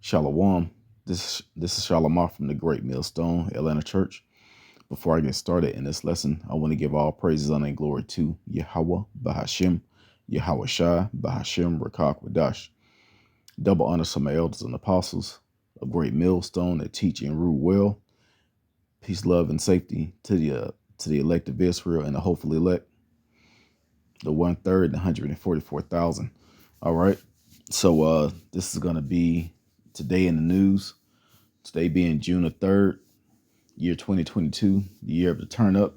Shalom. This is Shalom from the Great Millstone Atlanta Church. Before I get started in this lesson, I want to give all praises, honor, and glory to Yahweh Bahashim, Yahweh Shai, Bahashim, Rakak Wadash. Double honor to my elders and apostles, a great millstone that teach and rule well. Peace, love, and safety to the elect of Israel and the hopefully elect, the 1/3 and 144,000. All right. So this is gonna be today in the news. Today being June the 3rd, year 2022, the year of the turn up,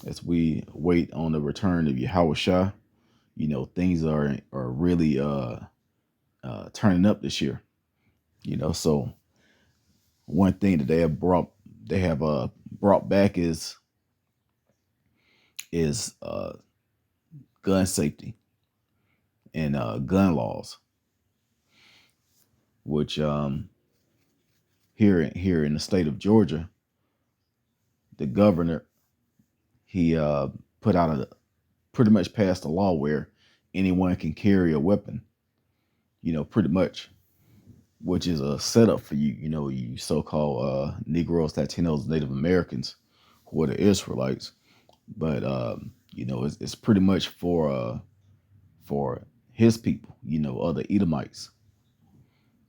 as we wait on the return of Yahweh Shah. You know, things are really turning up this year. You know, so one thing that they have brought back is gun safety and gun laws, which here in the state of Georgia, the governor, he put out pretty much passed a law where anyone can carry a weapon, you know, pretty much, which is a setup for you so-called Negroes, Latinos, Native Americans, who are the Israelites. But it's pretty much for his people, other Edomites.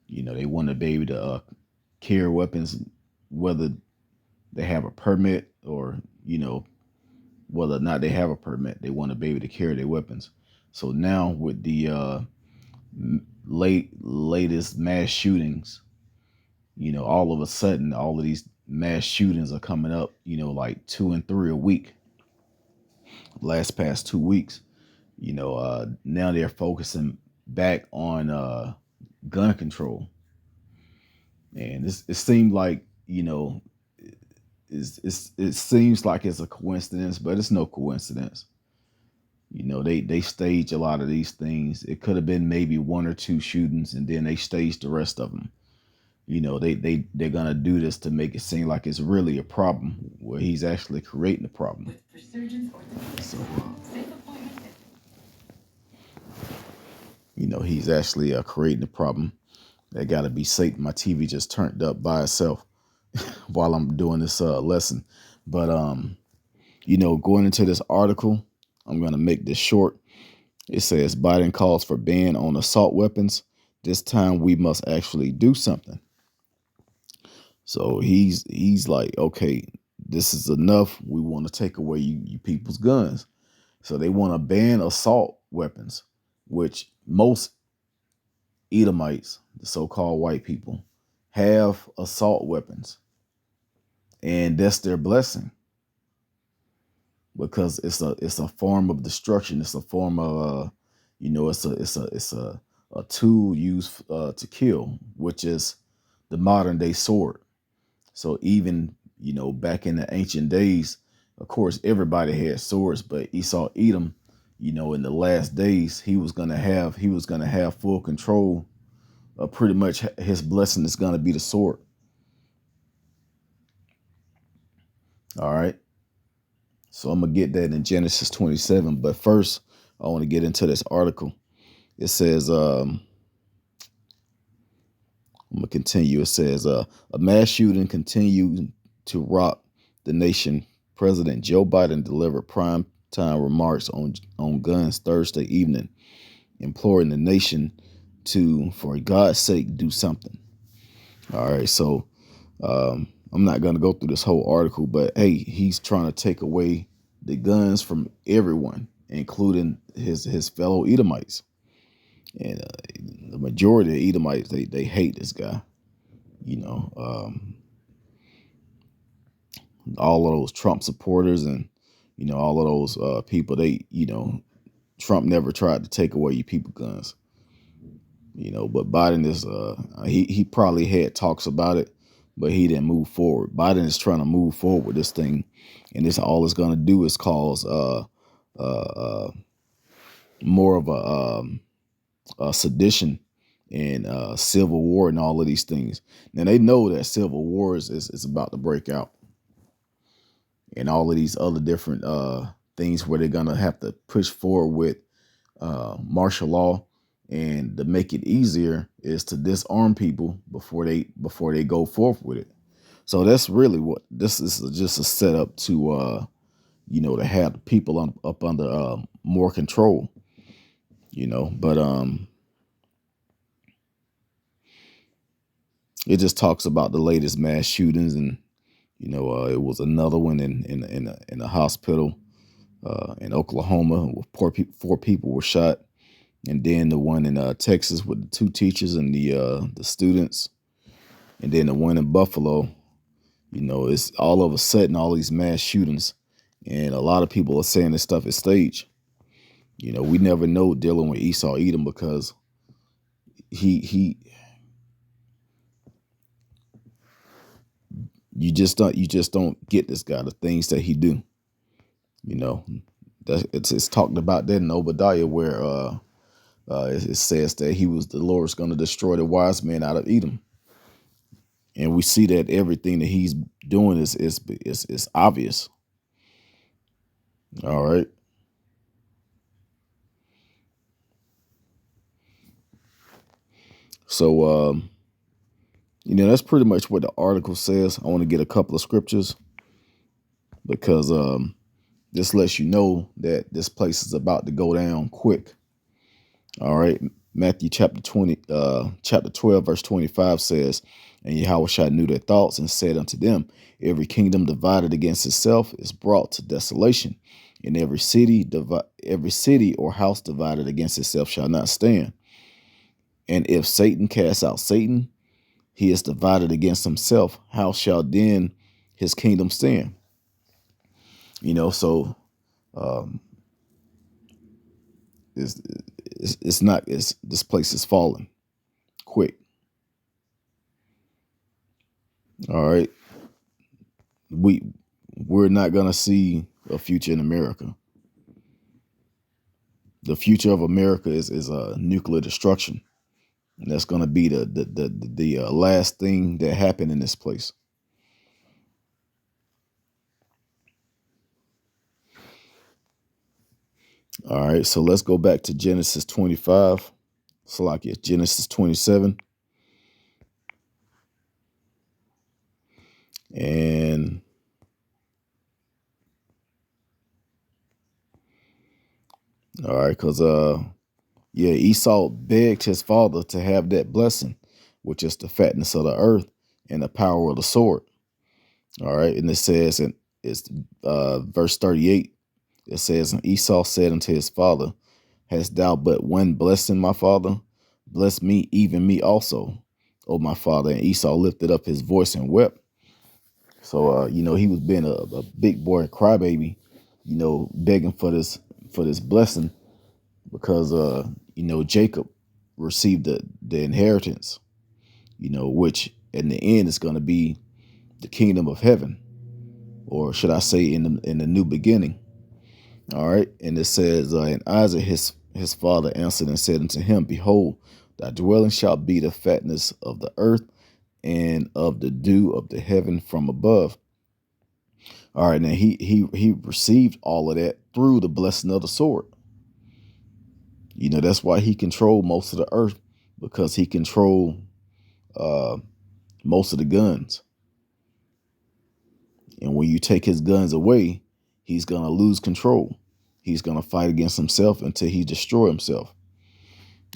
They want to be able to carry weapons, whether they have a permit or whether or not they have a permit. They want to be able to carry their weapons. So now with the latest mass shootings, all of a sudden, all of these mass shootings are coming up, like 2 and 3 a week. Past 2 weeks, now they're focusing back on gun control. And it seemed like, it seems like it's a coincidence, but it's no coincidence. They stage a lot of these things. It could have been maybe 1 or 2 shootings, and then they staged the rest of them. They're gonna do this to make it seem like it's really a problem, where he's actually creating a problem. So, he's actually creating a problem. That got to be Satan. My TV just turned up by itself while I'm doing this lesson. But going into this article, I'm gonna make this short. It says Biden calls for ban on assault weapons. This time we must actually do something. So he's like, okay, this is enough. We want to take away you people's guns. So they want to ban assault weapons, which most Edomites, the so-called white people, have assault weapons. And that's their blessing, because it's a form of destruction. It's a form of it's a tool used to kill, which is the modern day sword. So even back in the ancient days, of course everybody had swords, but Esau Edom, in the last days, he was gonna have full control. Pretty much his blessing is gonna be the sword. All right. So I'm going to get that in Genesis 27. But first, I want to get into this article. It says, I'm going to continue. It says, a mass shooting continued to rock the nation. President Joe Biden delivered prime time remarks on guns Thursday evening, imploring the nation to, for God's sake, do something. All right. So I'm not going to go through this whole article, but hey, he's trying to take away the guns from everyone, including his fellow Edomites. And the majority of Edomites, they hate this guy. All of those Trump supporters and, all of those people, Trump never tried to take away you people guns. But Biden is, he probably had talks about it, but he didn't move forward. Biden is trying to move forward with this thing, and this all it's going to do is cause more of a sedition and civil war and all of these things. Now they know that civil war is about to break out, and all of these other different things where they're going to have to push forward with martial law. And to make it easier is to disarm people before they go forth with it. So that's really what this is, just a setup to to have the people up under more control, but it just talks about the latest mass shootings, and it was another one in a hospital in Oklahoma where four people were shot, and then the one in Texas with the two teachers and the students, and then the one in Buffalo. It's all of a sudden all these mass shootings, and a lot of people are saying this stuff is staged. We never know dealing with Esau Edom, because he you just don't get this guy, the things that he do. That it's talked about that in Obadiah, where it says that the Lord's going to destroy the wise men out of Edom, and we see that everything that he's doing is obvious. All right. So that's pretty much what the article says. I want to get a couple of scriptures, because this lets you know that this place is about to go down quick. All right. Matthew chapter 12, verse 25 says, "And Yahushua knew their thoughts and said unto them, every kingdom divided against itself is brought to desolation, and every city or house divided against itself shall not stand. And if Satan cast out Satan, he is divided against himself. How shall then his kingdom stand?" So this place is falling quick. All right. We're not gonna see a future in America. The future of America is nuclear destruction, and that's gonna be the last thing that happened in this place. All right, so let's go back to Genesis 25. Salakia, Genesis 27. And all right, because Esau begged his father to have that blessing, which is the fatness of the earth and the power of the sword. All right, and it says, and it's verse 38. It says, "And Esau said unto his father, Hast thou but one blessing, my father? Bless me, even me also, O my father." And Esau lifted up his voice and wept. So he was being a big boy crybaby, begging for this blessing, because Jacob received the inheritance, which in the end is going to be the kingdom of heaven, or should I say in the new beginning. All right. And it says, and Isaac his father answered and said unto him, Behold, thy dwelling shall be the fatness of the earth and of the dew of the heaven from above. All right. Now he received all of that through the blessing of the sword. That's why he controlled most of the earth, because he controlled most of the guns. And when you take his guns away, he's going to lose control. He's going to fight against himself until he destroy himself.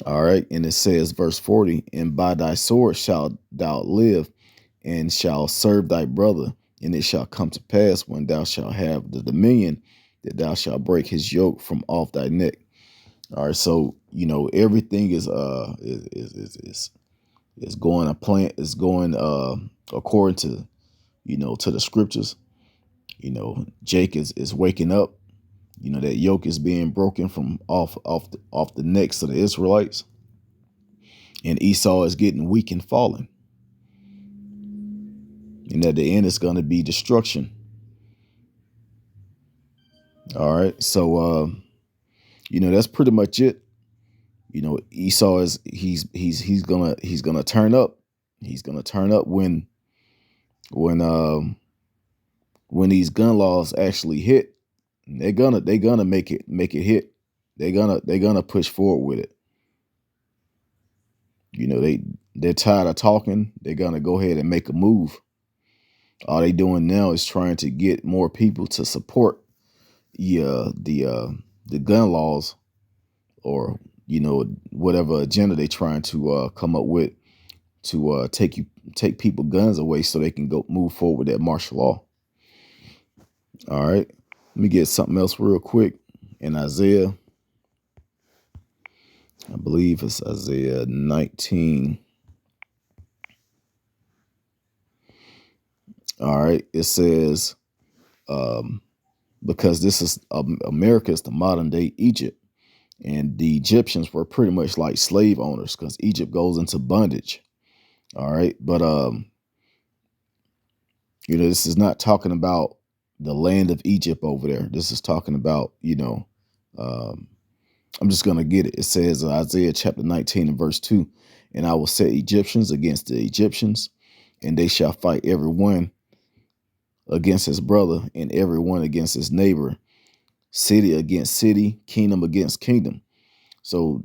All right. And it says, verse 40, "And by thy sword shalt thou live, and shalt serve thy brother. And it shall come to pass, when thou shalt have the dominion, that thou shalt break his yoke from off thy neck." All right. So, everything is going a plan, is going according to, to the scriptures. Jake is waking up. That yoke is being broken from off the necks of the Israelites, and Esau is getting weak and falling. And at the end, it's going to be destruction. All right, so that's pretty much it. Esau he's gonna turn up. He's gonna turn up when these gun laws actually hit. They're gonna make it hit. They're gonna push forward with it. You know, they're tired of talking. They're gonna go ahead and make a move. All they doing now is trying to get more people to support the gun laws, or whatever agenda they trying to come up with to take people guns away so they can go move forward with that martial law. All right, let me get something else real quick in Isaiah. I believe it's Isaiah 19. All right, it says, because this is America is the modern day Egypt, and the Egyptians were pretty much like slave owners because Egypt goes into bondage. All right, but this is not talking about the land of Egypt over there. This is talking about, I'm just going to get it. It says Isaiah chapter 19 and verse 2, and I will set Egyptians against the Egyptians, and they shall fight every one against his brother, and every one against his neighbor, city against city, kingdom against kingdom. So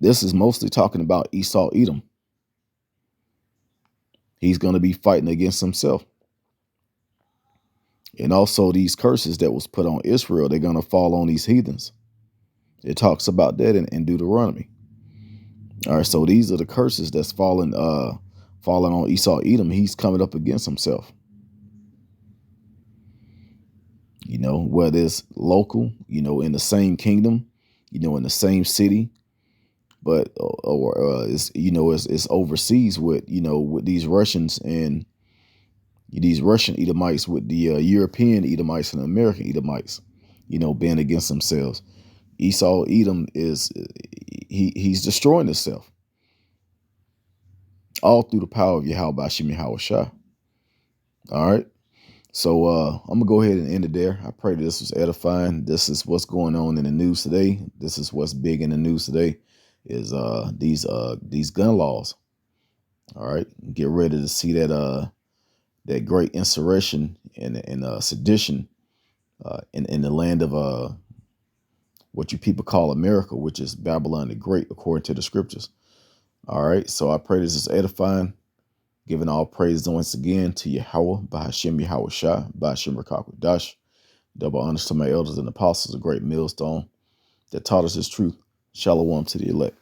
this is mostly talking about Esau, Edom. He's going to be fighting against himself. And also these curses that was put on Israel, they're going to fall on these heathens. It talks about that in Deuteronomy. All right, so these are the curses that's falling on Esau, Edom. He's coming up against himself. Whether it's local, in the same kingdom, in the same city, but or it's overseas with with these Russians and these Russian Edomites with the European Edomites and American Edomites, being against themselves. Esau, Edom he's destroying himself, all through the power of Yahweh Bashim Yahweh Shah. All right. So I'm gonna go ahead and end it there. I pray that this was edifying. This is what's going on in the news today. This is what's big in the news today is these gun laws. All right. Get ready to see that great insurrection and sedition in the land of what you people call America, which is Babylon the Great, according to the scriptures. All right. So I pray this is edifying. Giving all praise once again to Yahweh, Bahashim Yahweh Shah, Bahashim Rakakwadash. Double honors to my elders and apostles, a great millstone that taught us his truth. Shalom to the elect.